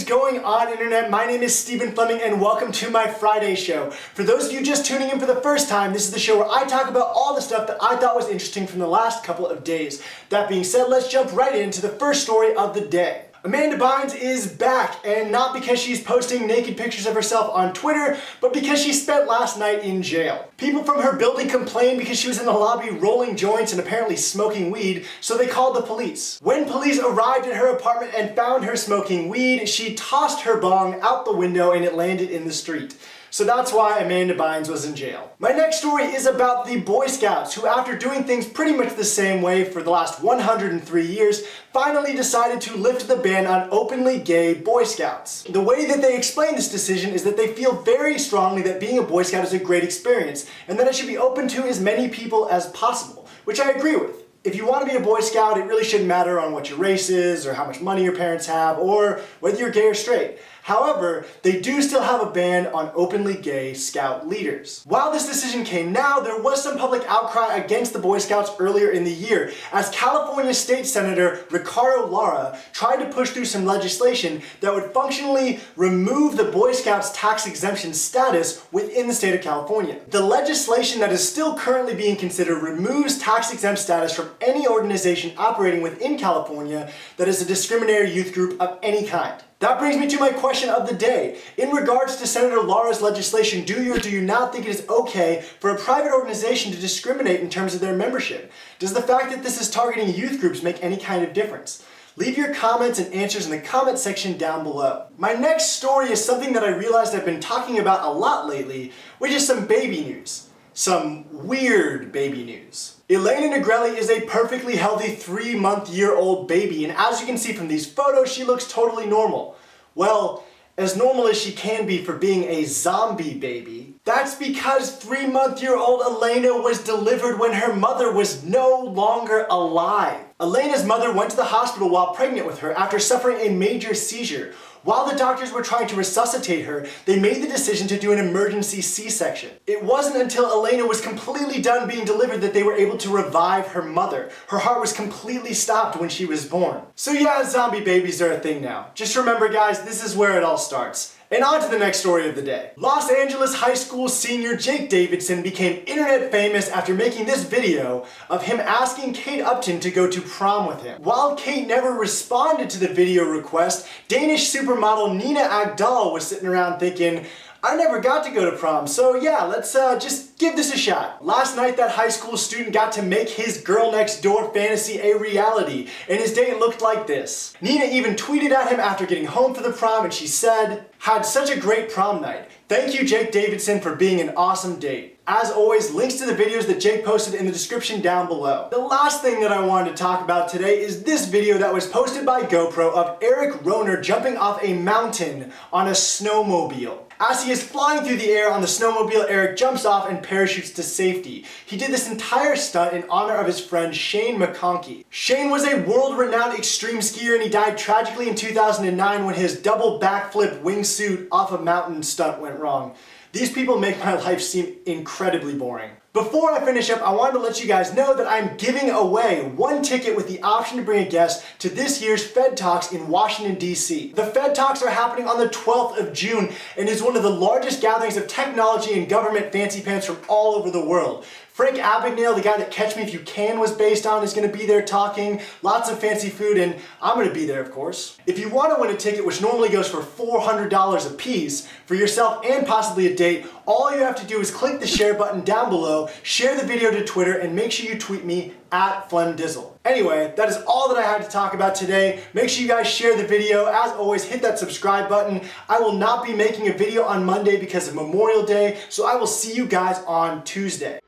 going on, Internet? My name is Stephen Fleming and welcome to my Friday show. For those of you just tuning in for the first time, this is the show where I talk about all the stuff that I thought was interesting from the last couple of days. That being said, let's jump right into the first story of the day. Amanda Bynes is back, and not because she's posting naked pictures of herself on Twitter, but because she spent last night in jail. People from her building complained because she was in the lobby rolling joints and apparently smoking weed, so they called the police. When police arrived at her apartment and found her smoking weed, she tossed her bong out the window and it landed in the street. So that's why Amanda Bynes was in jail. My next story is about the Boy Scouts, who after doing things pretty much the same way for the last 103 years, finally decided to lift the ban on openly gay Boy Scouts. The way that they explain this decision is that they feel very strongly that being a Boy Scout is a great experience, and that it should be open to as many people as possible, which I agree with. If you want to be a Boy Scout, it really shouldn't matter on what your race is, or how much money your parents have, or whether you're gay or straight. However, they do still have a ban on openly gay Scout leaders. While this decision came now, there was some public outcry against the Boy Scouts earlier in the year, as California State Senator Ricardo Lara tried to push through some legislation that would functionally remove the Boy Scouts tax exemption status within the state of California. The legislation that is still currently being considered removes tax exempt status from any organization operating within California that is a discriminatory youth group of any kind. That brings me to my question of the day. In regards to Senator Lara's legislation, do you or do you not think it is okay for a private organization to discriminate in terms of their membership? Does the fact that this is targeting youth groups make any kind of difference? Leave your comments and answers in the comment section down below. My next story is something that I realized I've been talking about a lot lately, which is some baby news. Some weird baby news. Elena Negrelli is a perfectly healthy 3-month-old baby, and as you can see from these photos, she looks totally normal. Well, as normal as she can be for being a zombie baby. That's because 3-month-old Elena was delivered when her mother was no longer alive. Elena's mother went to the hospital while pregnant with her after suffering a major seizure. While the doctors were trying to resuscitate her, they made the decision to do an emergency C-section. It wasn't until Elena was completely done being delivered that they were able to revive her mother. Her heart was completely stopped when she was born. So yeah, zombie babies are a thing now. Just remember guys, this is where it all starts. And on to the next story of the day. Los Angeles high school senior Jake Davidson became internet famous after making this video of him asking Kate Upton to go to prom with him. While Kate never responded to the video request, Danish supermodel Nina Agdal was sitting around thinking, I never got to go to prom, so yeah, let's just give this a shot. Last night, that high school student got to make his girl next door fantasy a reality, and his date looked like this. Nina even tweeted at him after getting home for the prom, and she said, "Had such a great prom night. Thank you, Jake Davidson, for being an awesome date." As always, links to the videos that Jake posted in the description down below. The last thing that I wanted to talk about today is this video that was posted by GoPro of Erik Roner jumping off a mountain on a snowmobile. As he is flying through the air on the snowmobile, Erik jumps off and parachutes to safety. He did this entire stunt in honor of his friend Shane McConkey. Shane was a world-renowned extreme skier and he died tragically in 2009 when his double backflip wingsuit off a mountain stunt went wrong. These people make my life seem incredibly boring. Before I finish up, I wanted to let you guys know that I'm giving away one ticket with the option to bring a guest to this year's FedTalks in Washington, D.C. The FedTalks are happening on the 12th of June and is one of the largest gatherings of technology and government fancy pants from all over the world. Frank Abagnale, the guy that Catch Me If You Can was based on, is going to be there talking, lots of fancy food, and I'm going to be there, of course. If you want to win a ticket, which normally goes for $400 a piece, for yourself and possibly a date, all you have to do is click the share button down below, share the video to Twitter, and make sure you tweet me at FlemDizzle. Anyway, that is all that I had to talk about today. Make sure you guys share the video. As always, hit that subscribe button. I will not be making a video on Monday because of Memorial Day, so I will see you guys on Tuesday.